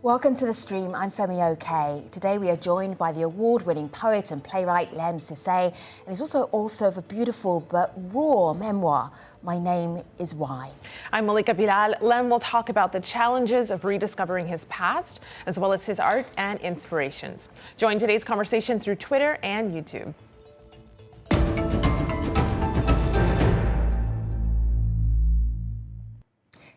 Welcome to the stream. I'm Femi OK. Today we are joined by the award-winning poet and playwright Lemn Sissay, and he's also author of a beautiful but raw memoir, My Name is Why. I'm Malika Bilal. Lemn will talk about the challenges of rediscovering his past, as well as his art and inspirations. Join today's conversation through Twitter and YouTube.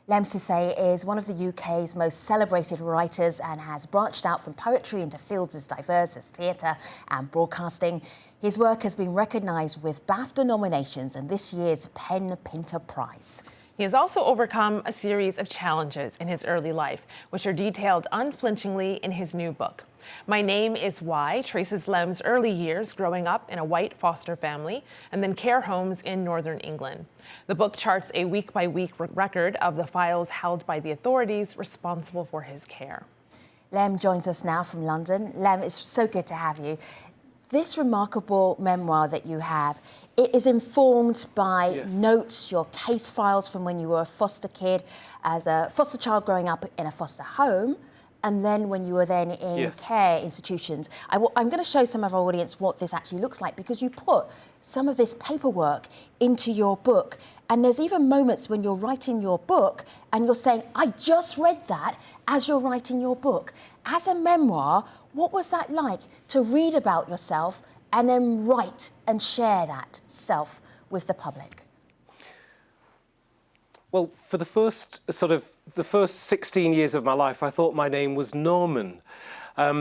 Lemn Sissay is one of the UK's most celebrated writers and has branched out from poetry into fields as diverse as theatre and broadcasting. His work has been recognised with BAFTA nominations and this year's PEN Pinter Prize. He has also overcome a series of challenges in his early life, which are detailed unflinchingly in his new book. My Name is Why traces Lem's early years growing up in a white foster family and then care homes in northern England. The book charts a week-by-week record of the files held by the authorities responsible for his care. Lemn joins us now from London. Lemn, it's so good to have you. This remarkable memoir that you have, it is informed by notes, your case files from when you were a foster kid, as a foster child growing up in a foster home, and then when you were then in care institutions. I'm going to show some of our audience what this actually looks like, because you put some of this paperwork into your book. And there's even moments when you're writing your book and you're saying, I just read that as you're writing your book. As a memoir, what was that like to read about yourself and then write and share that self with the public? Well, for the first 16 years of my life, I thought my name was Norman. I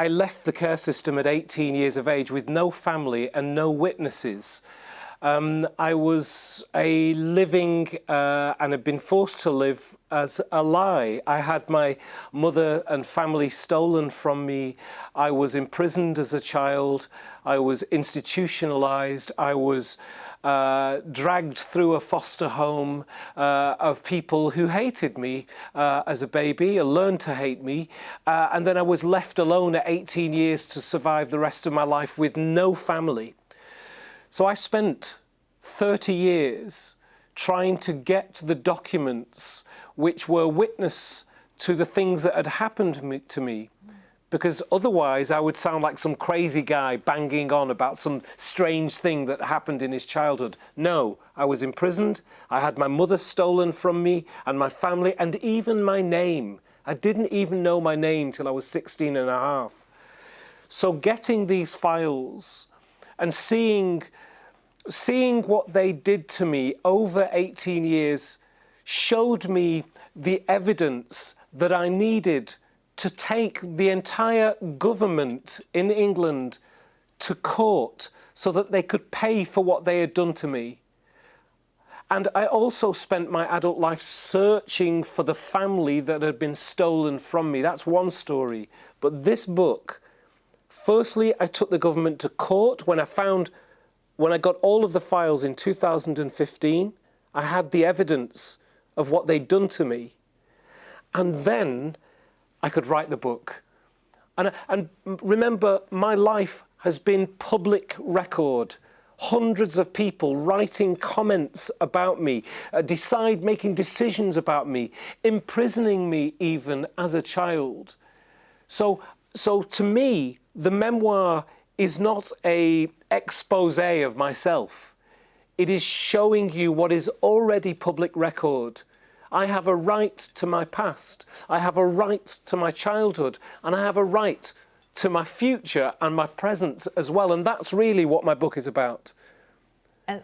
left the care system at 18 years of age with no family and no witnesses. I was a living and had been forced to live as a lie. I had my mother and family stolen from me. I was imprisoned as a child. I was institutionalized. I was dragged through a foster home of people who hated me as a baby, or learned to hate me. And then I was left alone at 18 years to survive the rest of my life with no family. So I spent 30 years trying to get the documents which were witness to the things that had happened to me, because otherwise I would sound like some crazy guy banging on about some strange thing that happened in his childhood. No, I was imprisoned, I had my mother stolen from me and my family, and even my name. I didn't even know my name till I was 16 and a half. So getting these files and seeing what they did to me over 18 years showed me the evidence that I needed to take the entire government in England to court so that they could pay for what they had done to me. And I also spent my adult life searching for the family that had been stolen from me. That's one story. But this book, firstly, I took the government to court when I got all of the files in 2015, I had the evidence of what they'd done to me. And then I could write the book. And remember, my life has been public record. Hundreds of people writing comments about me, making decisions about me, imprisoning me even as a child. So to me, the memoir is not an expose of myself. It is showing you what is already public record. I have a right to my past. I have a right to my childhood, and I have a right to my future and my present as well. And that's really what my book is about. And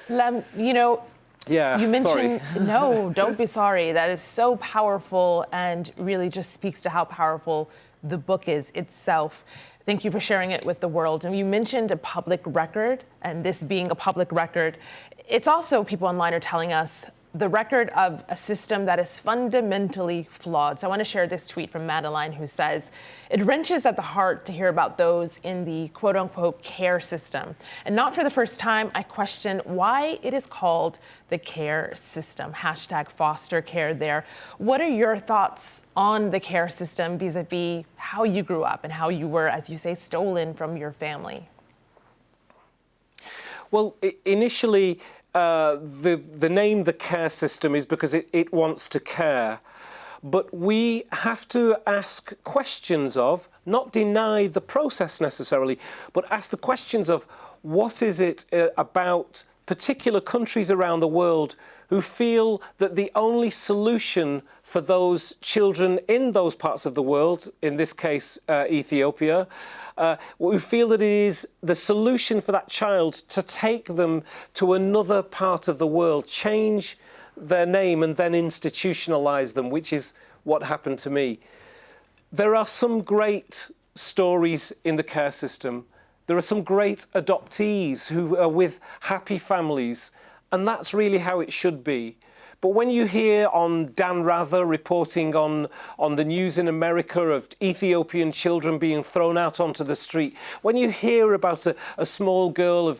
Lemn, you mentioned, no, don't be sorry. That is so powerful and really just speaks to how powerful the book is itself. Thank you for sharing it with the world. And you mentioned a public record, and this being a public record, it's also, people online are telling us, the record of a system that is fundamentally flawed. So I want to share this tweet from Madeline, who says, it wrenches at the heart to hear about those in the quote unquote care system. And not for the first time, I question why it is called the care system. Hashtag foster care there. What are your thoughts on the care system vis-a-vis how you grew up and how you were, as you say, stolen from your family? Well, initially, the name the care system is because it wants to care. but we have to ask questions of, not deny the process necessarily, but ask the questions of what is it about particular countries around the world who feel that the only solution for those children in those parts of the world, in this case Ethiopia, who feel that it is the solution for that child to take them to another part of the world, change their name and then institutionalise them, which is what happened to me. There are some great stories in the care system. There are some great adoptees who are with happy families, and that's really how it should be. But when you hear on Dan Rather reporting on the news in America of Ethiopian children being thrown out onto the street, when you hear about a small girl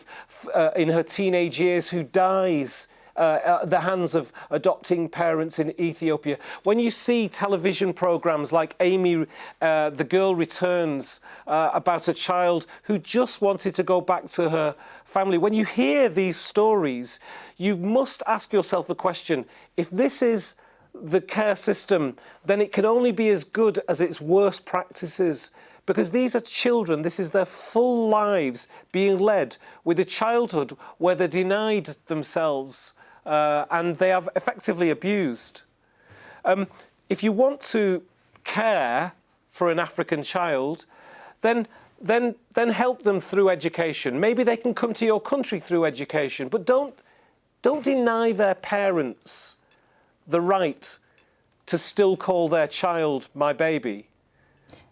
in her teenage years who dies at the hands of adopting parents in Ethiopia, when you see television programmes like Amy, The Girl Returns, about a child who just wanted to go back to her family, when you hear these stories, you must ask yourself the question, if this is the care system, then it can only be as good as its worst practices. Because these are children, this is their full lives being led with a childhood where they're denied themselves and they are effectively abused. If you want to care for an African child, then help them through education. Maybe they can come to your country through education, but don't deny their parents the right to still call their child my baby.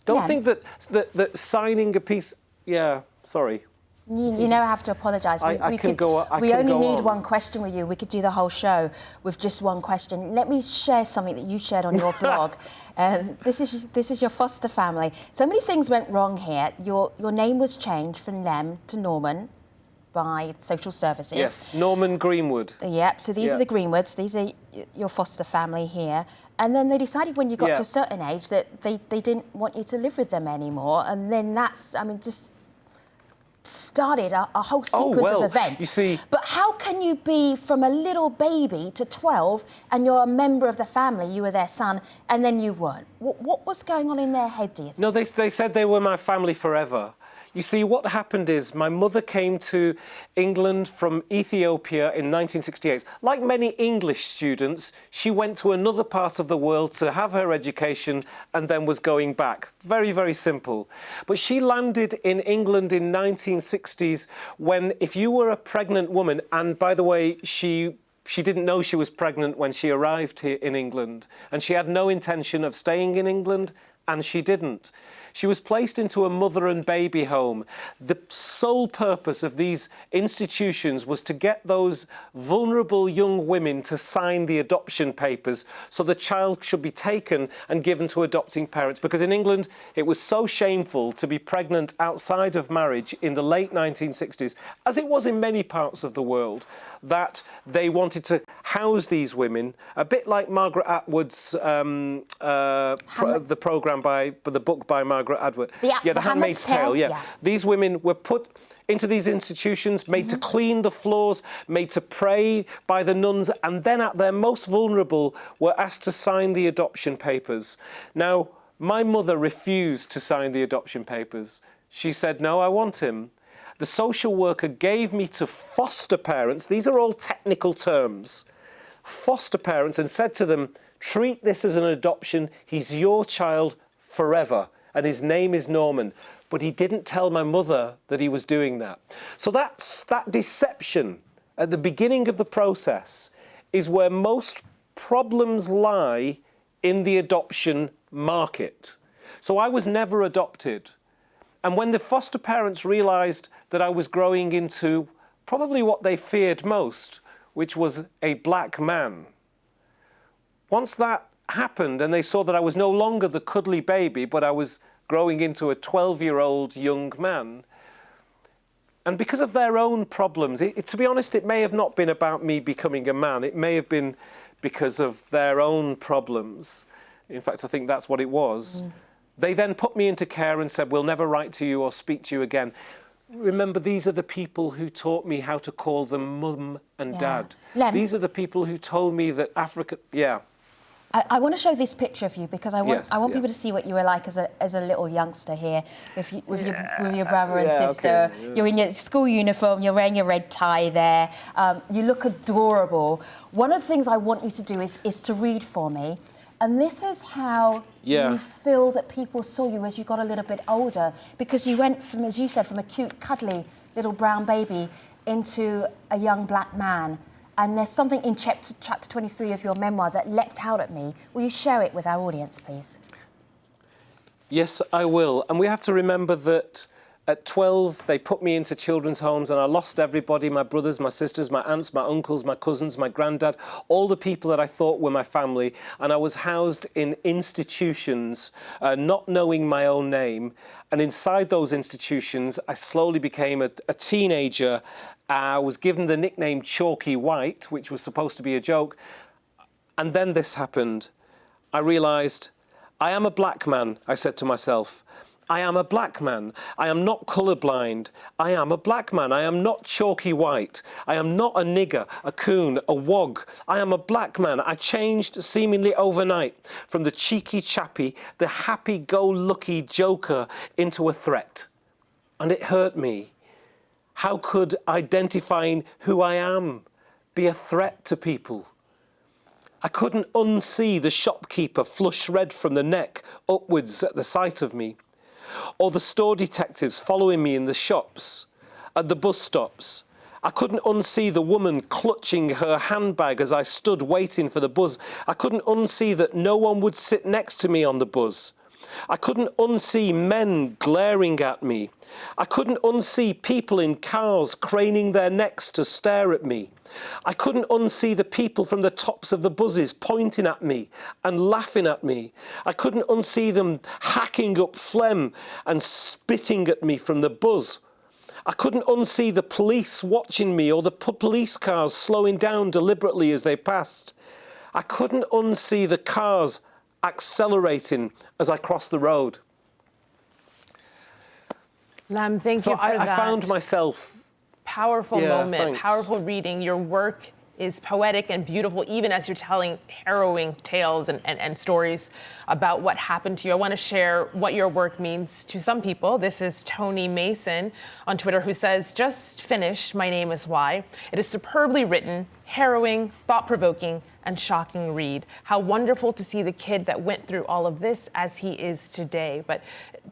Don't think that signing a piece... Yeah, sorry. You never have to apologise. We only need one question with you. We could do the whole show with just one question. Let me share something that you shared on your blog. This is your foster family. So many things went wrong here. Your name was changed from Lemn to Norman by social services. Yes, Norman Greenwood. Yep, so these are the Greenwoods. These are your foster family here. And then they decided when you got to a certain age that they didn't want you to live with them anymore. And then that's, I mean, just started a whole sequence of events. You see... But how can you be from a little baby to 12 and you're a member of the family, you were their son, and then you weren't? What was going on in their head, do you think? No, they said they were my family forever. You see, what happened is my mother came to England from Ethiopia in 1968. Like many English students, she went to another part of the world to have her education and then was going back. Very, very simple. But she landed in England in 1960s when, if you were a pregnant woman, and by the way, she didn't know she was pregnant when she arrived here in England, and she had no intention of staying in England, and she didn't. She was placed into a mother and baby home. The sole purpose of these institutions was to get those vulnerable young women to sign the adoption papers so the child should be taken and given to adopting parents. Because in England, it was so shameful to be pregnant outside of marriage in the late 1960s, as it was in many parts of the world, that they wanted to house these women, a bit like Margaret Atwood's the programme the book by Margaret Atwood. The Handmaid's Tale. Yeah. These women were put into these institutions, made to clean the floors, made to pray by the nuns, and then at their most vulnerable were asked to sign the adoption papers. Now, my mother refused to sign the adoption papers. She said, no, I want him. The social worker gave me to foster parents, these are all technical terms, foster parents, and said to them, treat this as an adoption, he's your child forever, and his name is Norman. But he didn't tell my mother that he was doing that. So that deception at the beginning of the process is where most problems lie in the adoption market. So I was never adopted. And when the foster parents realised that I was growing into probably what they feared most, which was a black man, once that happened and they saw that I was no longer the cuddly baby, but I was growing into a 12-year-old young man, and because of their own problems, to be honest, it may have not been about me becoming a man. It may have been because of their own problems. In fact, I think that's what it was. They then put me into care and said, we'll never write to you or speak to you again. Remember, these are the people who taught me how to call them mum and dad. Lemn. These are the people who told me that Africa... I want to show this picture of you because I want Yes, people to see what you were like as a little youngster here with your brother and sister. Okay, yeah. You're in your school uniform. You're wearing your red tie there. You look adorable. One of the things I want you to do is to read for me. And this is how you feel that people saw you as you got a little bit older, because you went from, as you said, from a cute, cuddly little brown baby into a young black man. And there's something in chapter 23 of your memoir that leapt out at me. Will you share it with our audience, please? Yes, I will. And we have to remember that at 12, they put me into children's homes and I lost everybody, my brothers, my sisters, my aunts, my uncles, my cousins, my granddad, all the people that I thought were my family. And I was housed in institutions, not knowing my own name. And inside those institutions, I slowly became a teenager. I was given the nickname Chalky White, which was supposed to be a joke. And then this happened. I realised, I am a black man, I said to myself. I am a black man. I am not colourblind. I am a black man. I am not chalky white. I am not a nigger, a coon, a wog. I am a black man. I changed seemingly overnight from the cheeky chappy, the happy-go-lucky joker into a threat. And it hurt me. How could identifying who I am be a threat to people? I couldn't unsee the shopkeeper flush red from the neck upwards at the sight of me, or the store detectives following me in the shops, at the bus stops. I couldn't unsee the woman clutching her handbag as I stood waiting for the bus. I couldn't unsee that no one would sit next to me on the bus. I couldn't unsee men glaring at me. I couldn't unsee people in cars craning their necks to stare at me. I couldn't unsee the people from the tops of the buses pointing at me and laughing at me. I couldn't unsee them hacking up phlegm and spitting at me from the bus. I couldn't unsee the police watching me or the police cars slowing down deliberately as they passed. I couldn't unsee the cars accelerating as I crossed the road. Lemn, thank you for that. I found myself... Powerful moment, thanks. powerful reading. Your work is poetic and beautiful, even as you're telling harrowing tales and stories about what happened to you. I want to share what your work means to some people. This is Tony Mason on Twitter, who says, "Just finished My Name Is Why. It is superbly written, harrowing, thought-provoking, and shocking read. How wonderful to see the kid that went through all of this as he is today." But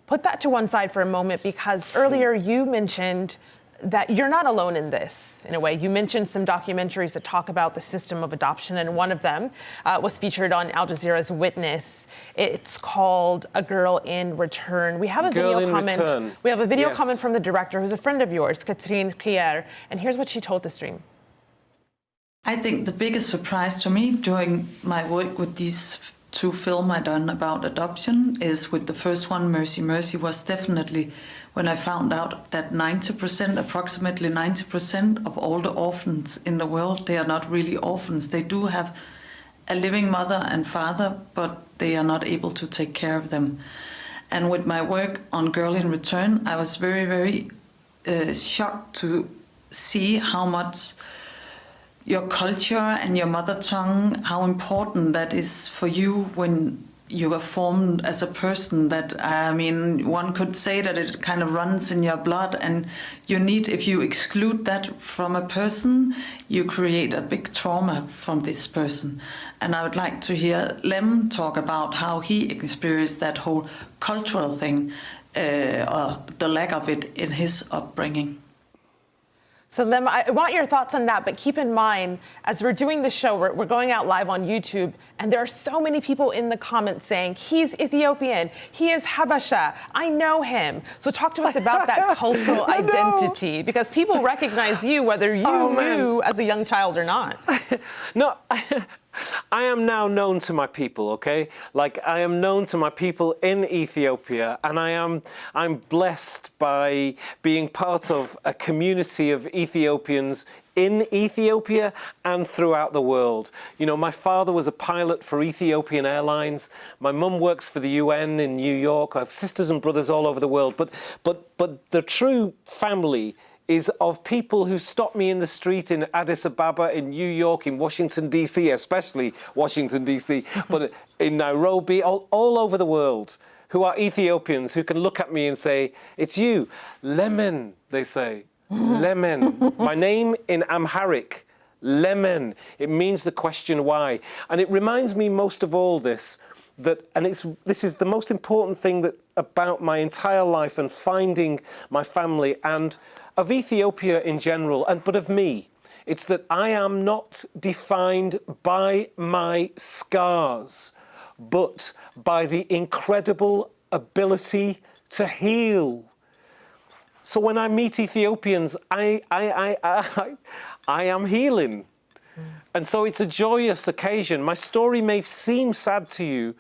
put that to one side for a moment, because earlier you mentioned that you're not alone in this, in a way. You mentioned some documentaries that talk about the system of adoption, and one of them was featured on Al Jazeera's Witness. It's called A Girl in Return. We have a video comment. We have a video comment from the director, who's a friend of yours, Katrine Khier, and here's what she told the stream. I think the biggest surprise to me during my work with these two films I done about adoption is with the first one, Mercy Mercy, was definitely when I found out that 90%, approximately 90% of all the orphans in the world, they are not really orphans. They do have a living mother and father, but they are not able to take care of them. And with my work on Girl in Return, I was very, very shocked to see how much your culture and your mother tongue, how important that is for you when you are formed as a person. That, I mean, one could say that it kind of runs in your blood, and you need, if you exclude that from a person, you create a big trauma from this person. And I would like to hear Lemn talk about how he experienced that whole cultural thing, or the lack of it in his upbringing. So Lemn, I want your thoughts on that, but keep in mind, as we're doing the show, we're going out live on YouTube, and there are so many people in the comments saying, he's Ethiopian, he is Habasha, I know him. So talk to us about that cultural identity, because people recognize you whether you knew as a young child or not. No, I am now known to my people, okay? Like, I am known to my people in Ethiopia, and I'm blessed by being part of a community of Ethiopians in Ethiopia and throughout the world. You know, my father was a pilot for Ethiopian Airlines. My mum works for the UN in New York. I have sisters and brothers all over the world. But the true family is of people who stop me in the street in Addis Ababa, in New York, in Washington, D.C., especially Washington, D.C., but in Nairobi, all over the world, who are Ethiopians, who can look at me and say, it's you, Lemn, they say, Lemn. My name in Amharic, Lemn. It means the question why. And it reminds me most of all this is the most important thing about my entire life and finding my family and of Ethiopia in general, but of me. It's that I am not defined by my scars, but by the incredible ability to heal. So when I meet Ethiopians, I am healing. And so it's a joyous occasion. My story may seem sad to you,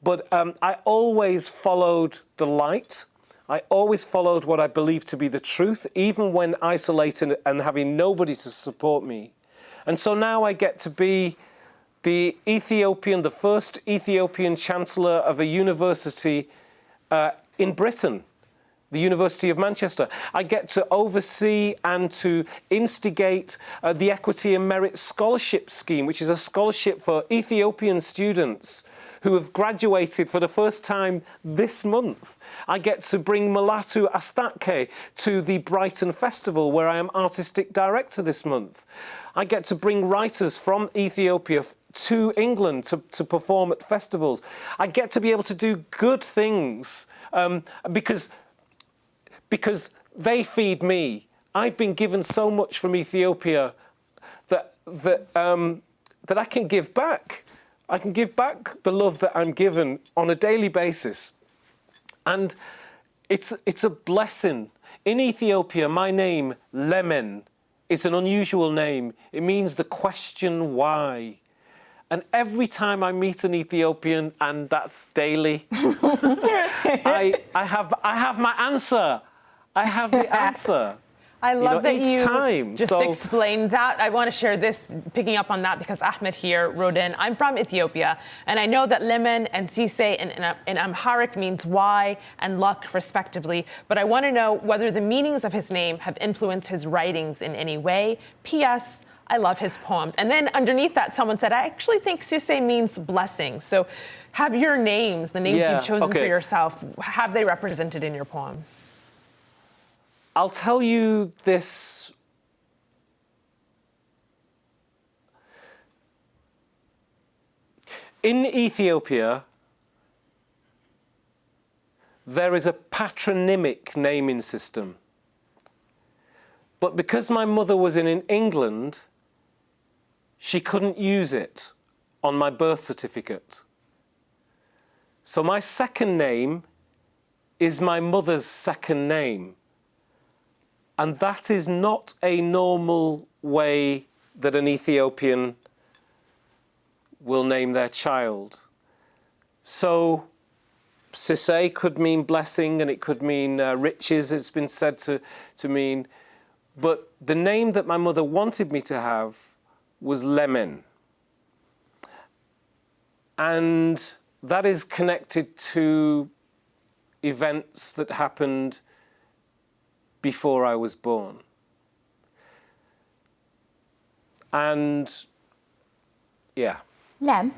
but I always followed the light. I always followed what I believed to be the truth, even when isolated and having nobody to support me. And so now I get to be the first Ethiopian Chancellor of a university in Britain, the University of Manchester. I get to oversee and to instigate the Equity and Merit Scholarship Scheme, which is a scholarship for Ethiopian students who have graduated for the first time this month. I get to bring Mulatu Astatke to the Brighton Festival, where I am artistic director this month. I get to bring writers from Ethiopia to England to perform at festivals. I get to be able to do good things because they feed me. I've been given so much from Ethiopia that I can give back. I can give back the love that I'm given on a daily basis. And it's a blessing. In Ethiopia, my name, Lemn, is an unusual name. It means the question why. And every time I meet an Ethiopian, and that's daily, I have my answer. I have the answer. I love that you just So explained that. I want to share this, picking up on that, because Ahmed here wrote in, I'm from Ethiopia, and I know that Lemn and Sissay in Amharic means why and luck, respectively, but I want to know whether the meanings of his name have influenced his writings in any way. P.S. I love his poems. And then underneath that, someone said, I actually think Sissay means blessing. So have your names, the names you've chosen for yourself, have they represented in your poems? I'll tell you this. In Ethiopia, there is a patronymic naming system. But because my mother was in England, she couldn't use it on my birth certificate. So my second name is my mother's second name. And that is not a normal way that an Ethiopian will name their child. So Sissay could mean blessing, and it could mean riches, it's been said to mean. But the name that my mother wanted me to have was Lemn. And that is connected to events that happened before I was born. And yeah. Lemn,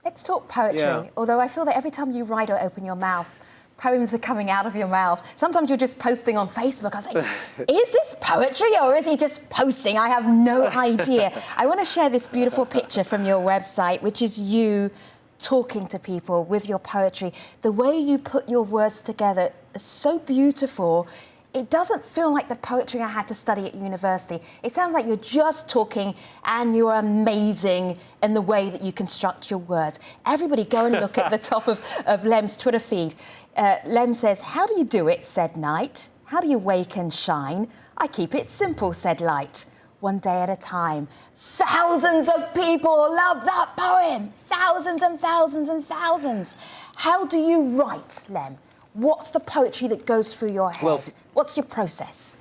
let's talk poetry. Yeah. Although I feel that every time you write or open your mouth, poems are coming out of your mouth. Sometimes you're just posting on Facebook. I was like, is this poetry or is he just posting? I have no idea. I want to share this beautiful picture from your website, which is you talking to people with your poetry. The way you put your words together is so beautiful. It doesn't feel like the poetry I had to study at university. It sounds like you're just talking and you're amazing in the way that you construct your words. Everybody go and look at the top of Lem's Twitter feed. Lemn says, how do you do it, said night? How do you wake and shine? I keep it simple, said light. One day at a time. Thousands of people love that poem. Thousands and thousands and thousands. How do you write, Lemn? What's the poetry that goes through your head? What's your process?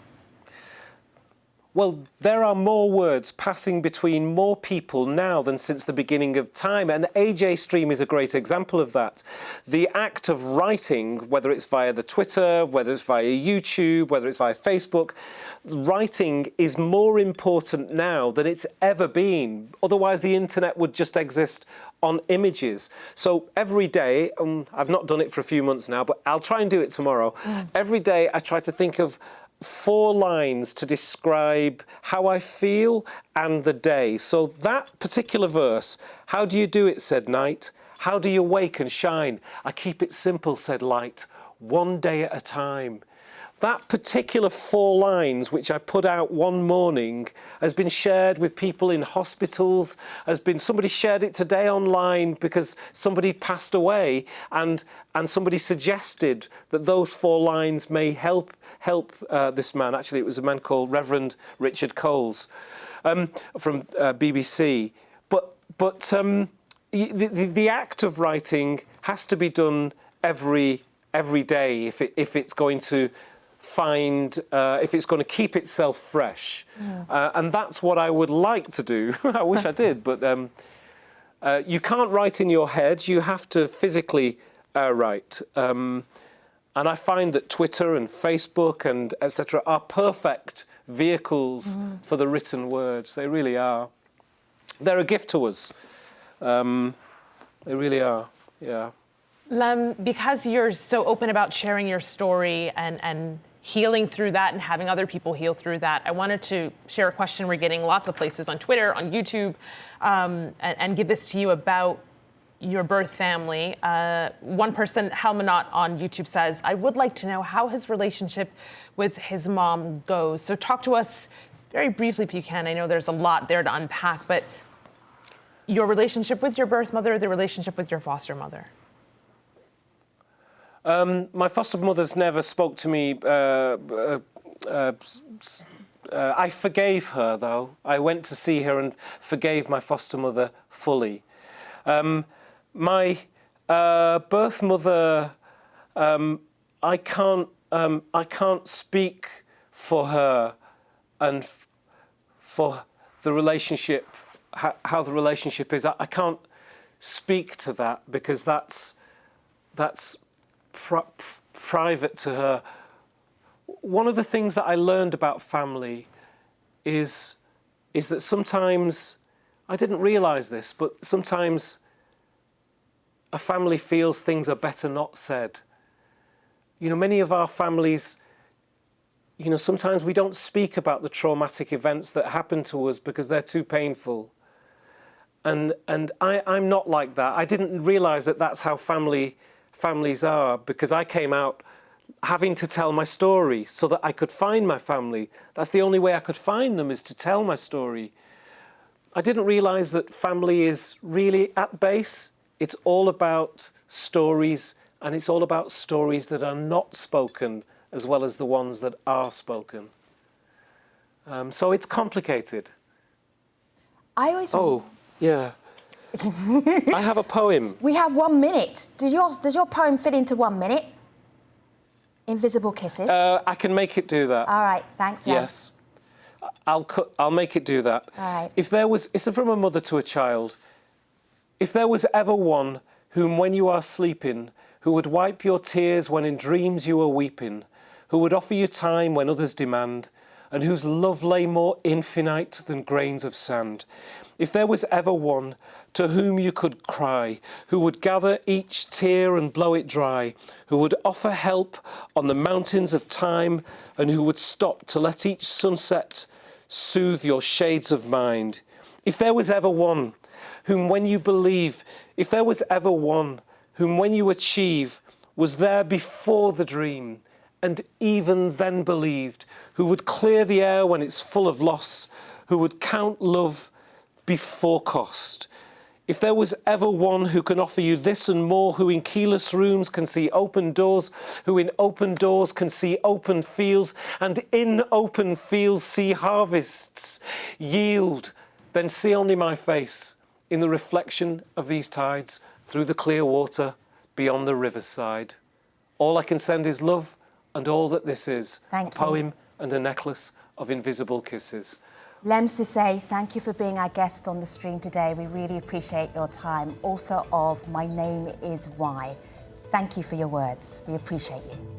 Well, there are more words passing between more people now than since the beginning of time, and AJ Stream is a great example of that. The act of writing, whether it's via the Twitter, whether it's via YouTube, whether it's via Facebook, writing is more important now than it's ever been. Otherwise, the internet would just exist on images. So every day, I've not done it for a few months now, but I'll try and do it tomorrow. Every day I try to think of 4 lines to describe how I feel and the day. So that particular verse, how do you do it, said night? How do you wake and shine? I keep it simple, said light, one day at a time. That particular 4 lines, which I put out one morning, has been shared with people in hospitals, somebody shared it today online because somebody passed away, and somebody suggested that those 4 lines may help this man. Actually, it was a man called Reverend Richard Coles from BBC. But the act of writing has to be done every day if it's going to if it's going to keep itself fresh. And that's what I would like to do. I wish I did, but you can't write in your head. You have to physically write. And I find that Twitter and Facebook and etc. are perfect vehicles for the written words. They really are. They're a gift to us. They really are, yeah. Lemn, because you're so open about sharing your story and healing through that and having other people heal through that, I wanted to share a question we're getting lots of places on Twitter, on YouTube, and give this to you about your birth family. One person, Helmanot on YouTube, says, I would like to know how his relationship with his mom goes. So talk to us very briefly if you can. I know there's a lot there to unpack, but your relationship with your birth mother, the relationship with your foster mother. My foster mother's never spoke to me. I forgave her, though. I went to see her and forgave my foster mother fully. My birth mother, I can't speak for her and for the relationship, how the relationship is. I can't speak to that because that's private to her. One of the things that I learned about family is that sometimes, I didn't realise this, but sometimes a family feels things are better not said. You know, many of our families, you know, sometimes we don't speak about the traumatic events that happen to us because they're too painful. And I'm not like that. I didn't realise that that's how families are, because I came out having to tell my story so that I could find my family. That's the only way I could find them, is to tell my story. I didn't realise that family is really, at base, it's all about stories, and it's all about stories that are not spoken as well as the ones that are spoken. So it's complicated. I always... Oh, yeah. I have a poem. We have 1 minute. Does your poem fit into 1 minute? Invisible Kisses. I can make it do that. All right, thanks, Lemn. Yes. I'll make it do that. All right. It's from a mother to a child. If there was ever one whom when you are sleeping, who would wipe your tears when in dreams you are weeping, who would offer you time when others demand, and whose love lay more infinite than grains of sand. If there was ever one to whom you could cry, who would gather each tear and blow it dry, who would offer help on the mountains of time, and who would stop to let each sunset soothe your shades of mind. If there was ever one whom when you believe, if there was ever one whom when you achieve was there before the dream, and even then believed, who would clear the air when it's full of loss, who would count love before cost. If there was ever one who can offer you this and more, who in keyless rooms can see open doors, who in open doors can see open fields, and in open fields see harvests yield, then see only my face in the reflection of these tides through the clear water beyond the river's side. All I can send is love, and all that this is, Thank a poem and a necklace of Invisible Kisses. Lemn Sissay, thank you for being our guest on the stream today. We really appreciate your time. Author of My Name Is Why. Thank you for your words. We appreciate you.